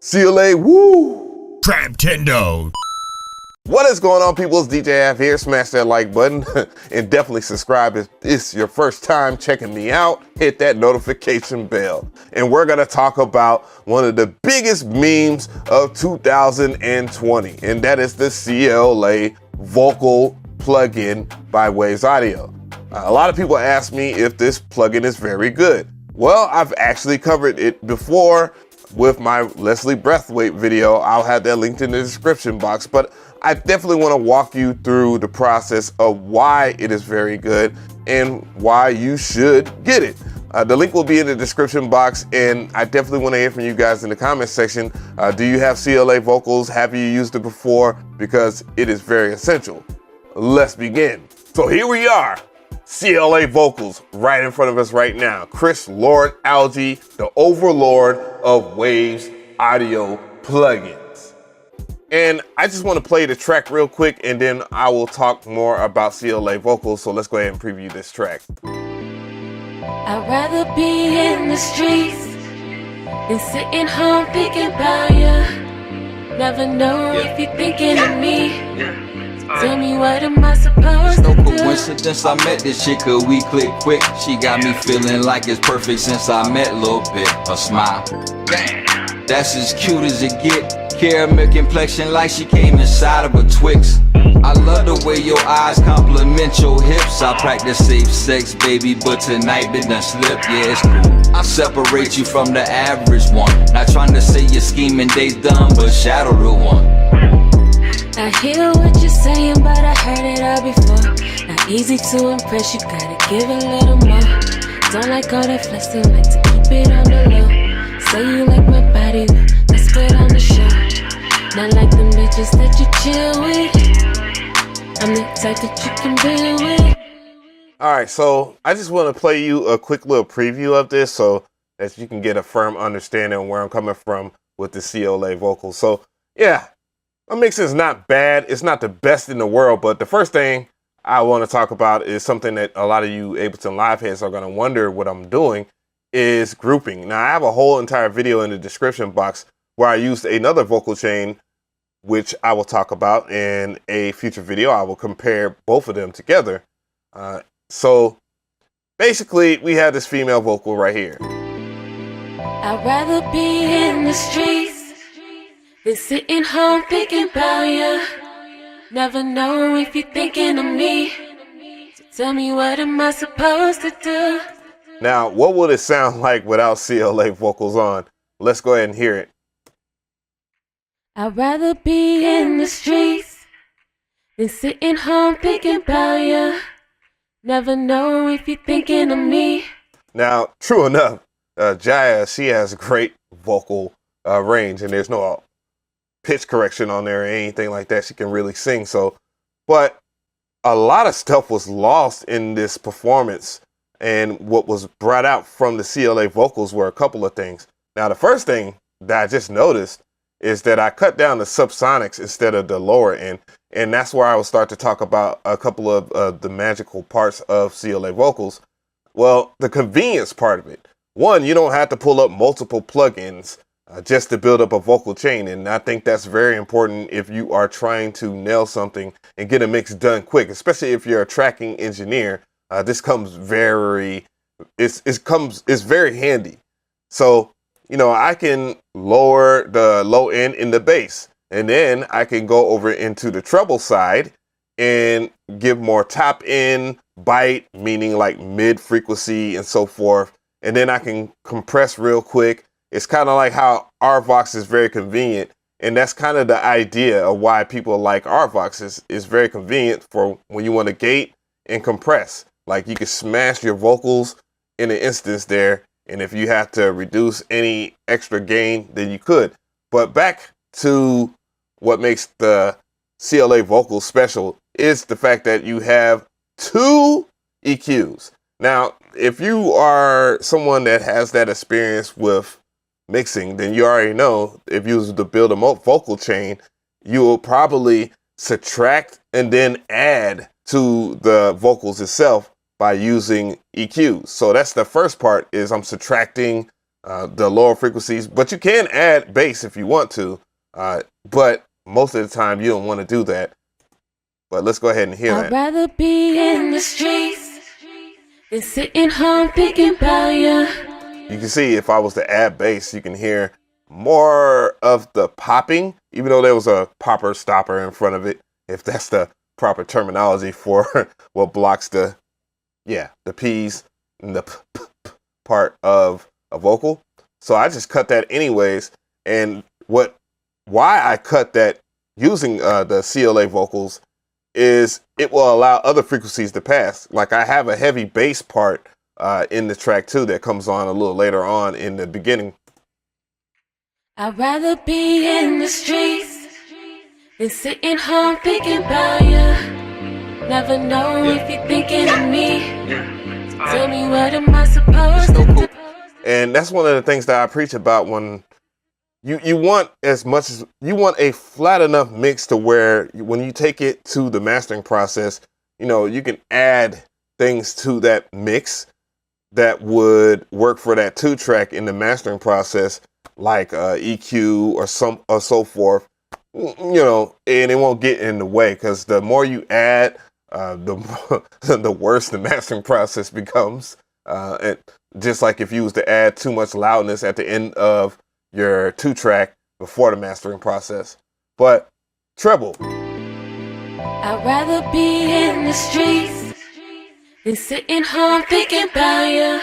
CLA, woo! Traptendo. What is going on, people? It's DJ Av here. Smash that like button and definitely subscribe if it's your first time checking me out. Hit that notification bell. And we're going to talk about one of the biggest memes of 2020, and that is the CLA Vocal plugin by Waves Audio. A lot of people ask me if this plugin is very good. Well, I've actually covered it before with my Leslie Breathwaite video. I'll have that linked in the description box, but I definitely want to walk you through the process of why it is very good and why you should get it. The link will be in the description box, and I definitely want to hear from you guys in the comment section. Do you have CLA Vocals? Have you used it before? Because it is very essential. Let's begin. So here we are. CLA Vocals right in front of us right now. Chris Lord Alge, the overlord of Waves Audio plugins. And I just want to play the track real quick, and then I will talk more about CLA Vocals. So let's go ahead and preview this track. I'd rather be in the streets than sitting home thinking about you. Never know if you're thinking of me. Tell me, what am I supposed to do? No coincidence, I met this chick, we click quick. She got me feeling like it's perfect since I met Lil' Bit. A smile, that's as cute as it get. Caramel complexion like she came inside of a Twix. I love the way your eyes compliment your hips. I practice safe sex, baby, but tonight been done slip. Yeah, it's cool. I separate you from the average one. Not trying to say your scheming day's done, but shadow the one. I hear what you're saying, but I heard it all before. Not easy to impress, you gotta give a little more. Don't like all that flexing, like to keep it on the low. Say you like my body, well, let's put on the show. Not like them bitches that you chill with. I'm the type that you can build with. Alright, so I just want to play you a quick little preview of this so that you can get a firm understanding of where I'm coming from with the CLA Vocals. So yeah, my mix is not bad. It's not the best in the world, but the first thing I want to talk about is something that a lot of you Ableton Live heads are going to wonder what I'm doing, is grouping. Now, I have a whole entire video in the description box where I used another vocal chain, which I will talk about in a future video. I will compare both of them together. So basically, we have this female vocal right here. I'd rather be in the streets than sitting home thinking about you. Never know if you're thinking of me. So tell me, what am I supposed to do? Now, what would it sound like without CLA Vocals on? Let's go ahead and hear it. I'd rather be in the streets than sitting home thinking about you. Never know if you're thinking of me. Now, true enough, Jaya, she has great vocal range, and there's no pitch correction on there or anything like that. She can really sing. So, but a lot of stuff was lost in this performance, and what was brought out from the CLA Vocals were a couple of things. Now, the first thing that I just noticed is that I cut down the subsonics instead of the lower end, and that's where I will start to talk about a couple of the magical parts of CLA Vocals. Well, the convenience part of it. One, you don't have to pull up multiple plugins just to build up a vocal chain, and I think that's very important if you are trying to nail something and get a mix done quick, especially if you're a tracking engineer. This comes very, it's very handy. So, you know, I can lower the low end in the bass, and then I can go over into the treble side and give more top end bite, meaning like mid frequency and so forth. And then I can compress real quick. It's kind of like how RVox is very convenient, and that's kind of the idea of why people like RVox. Is very convenient for when you want to gate and compress. Like, you can smash your vocals in an instance there, and if you have to reduce any extra gain, then you could. But back to what makes the CLA Vocals special is the fact that you have two EQs. Now, if you are someone that has that experience with mixing, then you already know if you was to build a vocal chain, you will probably subtract and then add to the vocals itself by using EQs. So that's the first part, is I'm subtracting the lower frequencies, but you can add bass if you want to. But most of the time you don't want to do that. But let's go ahead and hear that. I'd rather be in the streets than sitting home thinking about you. You can see if I was to add bass, you can hear more of the popping, even though there was a popper stopper in front of it, if that's the proper terminology for what blocks the P's and the part of a vocal. So I just cut that anyways. And why I cut that using the CLA Vocals is it will allow other frequencies to pass. Like I have a heavy bass part in the track too that comes on a little later on in the beginning. I'd rather be in the streets than sitting home thinking about you. Never know if you're thinking of me. Tell me what am I supposed to do? And that's one of the things that I preach about when you want you want a flat enough mix to where when you take it to the mastering process, you can add things to that mix that would work for that 2-track in the mastering process, like EQ or so forth, and it won't get in the way, because the more you add, the worse the mastering process becomes. And just like if you was to add too much loudness at the end of your 2-track before the mastering process. But treble. I'd rather be in the streets than sitting home thinking about you.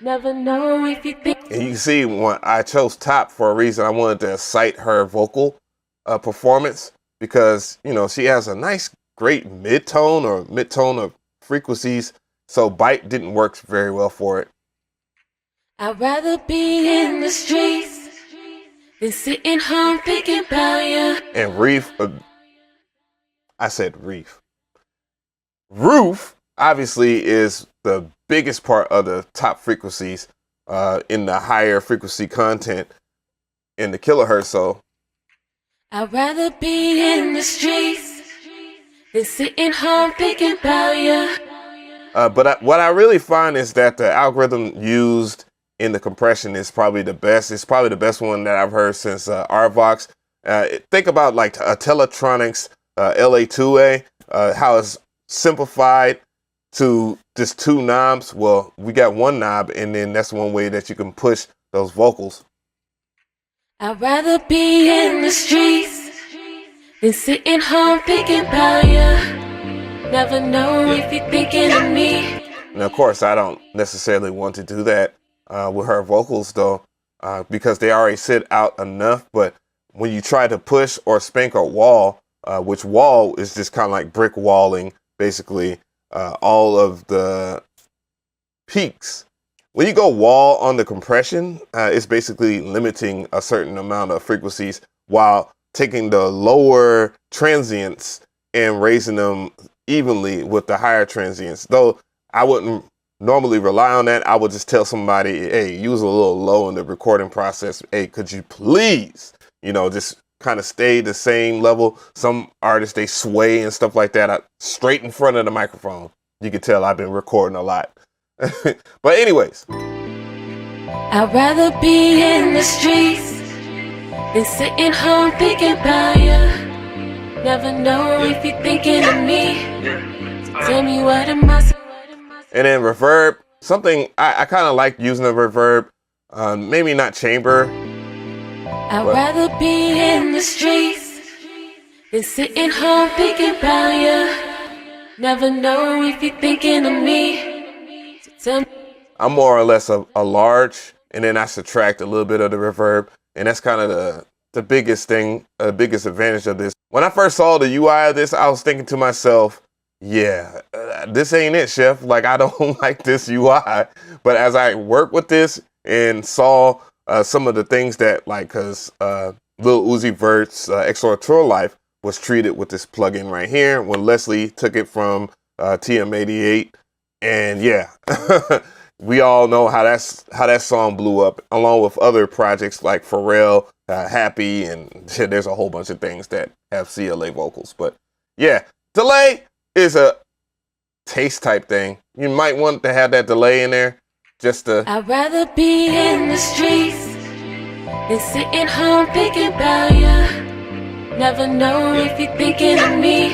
Never know if you think. And you can see when I chose top for a reason. I wanted to cite her vocal performance because, she has a nice, great mid-tone of frequencies. So bite didn't work very well for it. I'd rather be in the streets than sitting home thinking about you. And reef, I said reef. Roof obviously is the biggest part of the top frequencies in the higher frequency content in the kilohertz. So I'd rather be in the streets than sitting home thinking about you. But what I really find is that the algorithm used in the compression is probably the best. It's probably the best one that I've heard since RVox. Think about like a Teletronics LA2A, how it's simplified to just 2 knobs. Well, we got 1 knob, and then that's one way that you can push those vocals. I'd rather be in the streets than sitting home thinking about you. Never know if you're thinking of me. And of course, I don't necessarily want to do that with her vocals, though, because they already sit out enough. But when you try to push or spank a wall, which wall is just kind of like brick walling, basically, all of the peaks. When you go wall on the compression, it's basically limiting a certain amount of frequencies while taking the lower transients and raising them evenly with the higher transients. Though I wouldn't normally rely on that. I would just tell somebody, hey, use a little low in the recording process. Hey, could you please, just kind of stay the same level. Some artists, they sway and stuff like that straight in front of the microphone. You can tell I've been recording a lot. But anyways. I'd rather be in the streets than sitting home thinking about you. Never know if you're thinking of me. Tell me what am I. And then reverb, something I kind of like using the reverb, maybe not chamber. I'd rather be in the streets than sitting home thinking about you. Never know if you're thinking of me. So tell me. I'm more or less a large, and then I subtract a little bit of the reverb, and that's kind of the biggest thing, the biggest advantage of this. When I first saw the UI of this, I was thinking to myself, yeah, this ain't it, Chef. Like, I don't like this UI. But as I worked with this and saw some of the things that, like, because Lil Uzi Vert's XR Life was treated with this plugin right here when Leslie took it from TM88. And yeah, we all know how that song blew up, along with other projects like Pharrell, Happy, and there's a whole bunch of things that have CLA vocals. But yeah, delay is a taste type thing. You might want to have that delay in there, just to... I'd rather be in the streets than sitting home thinking about you. Never know if you're thinking of me.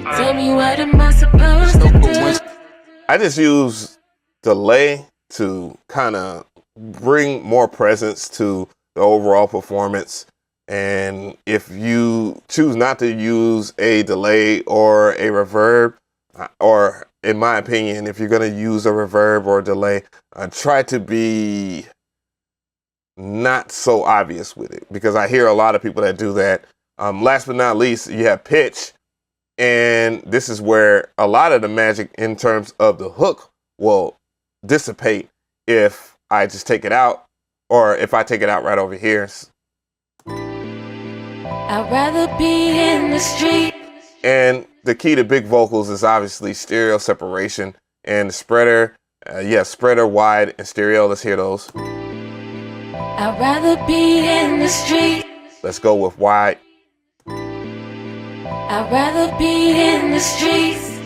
Tell me, what am I supposed to do? I just use delay to kind of bring more presence to the overall performance. And if you choose not to use a delay or a reverb, or in my opinion, if you're going to use a reverb or a delay, try to be not so obvious with it, because I hear a lot of people that do that. Last but not least, you have pitch. And this is where a lot of the magic in terms of the hook will dissipate if I just take it out, or if I take it out right over here. I'd rather be in the street. And the key to big vocals is obviously stereo separation and the spreader. Spreader, wide, and stereo. Let's hear those. I'd rather be in the street. Let's go with wide. I'd rather be in the streets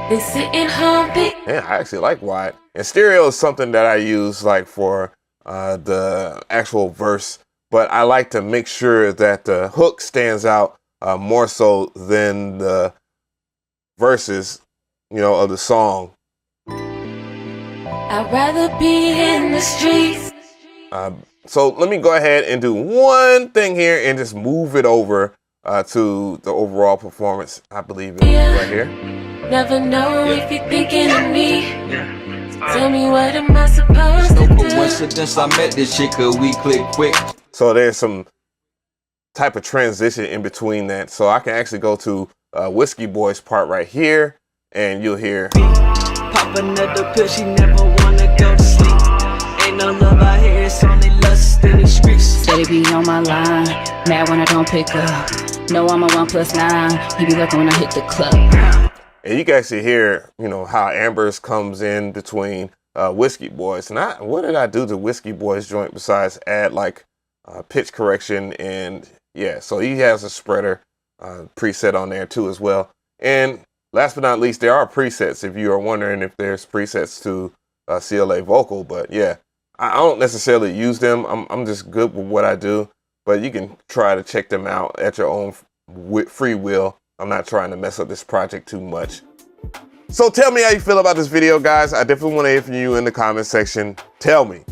than sitting home. Yeah, I actually like wide. And stereo is something that I use like for the actual verse, but I like to make sure that the hook stands out more so than the verses, of the song. I'd rather be in the streets. So let me go ahead and do one thing here and just move it over to the overall performance. I believe it right here. Never know if you're thinking of me. Tell me, what am I supposed to do? No coincidence, I met this chick, we click quick. So there's some type of transition in between that. So I can actually go to Whiskey Boy's part right here, and you'll hear. Pop another pill, she never wanna go to sleep. Ain't no love out here, it's only lust in the streets. Steady be on my line, mad when I don't pick up. No, I'm a 1+9. He be looking when I hit the club. And you can actually hear, how Amber's comes in between Whiskey Boys. And what did I do to Whiskey Boys joint besides add like pitch correction? And yeah, so he has a spreader preset on there too as well. And last but not least, there are presets if you are wondering if there's presets to CLA Vocal. But yeah, I don't necessarily use them. I'm just good with what I do. But you can try to check them out at your own free will. I'm not trying to mess up this project too much. So tell me how you feel about this video, guys. I definitely want to hear from you in the comment section. Tell me,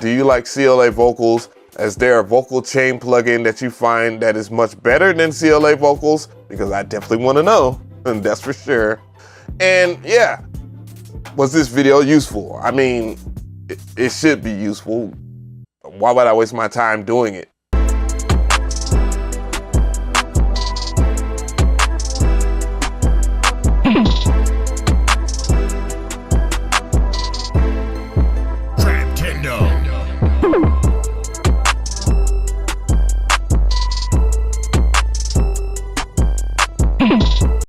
do you like CLA Vocals? Is there a vocal chain plugin that you find that is much better than CLA Vocals? Because I definitely want to know, and that's for sure. And yeah, was this video useful? I mean, it should be useful. Why would I waste my time doing it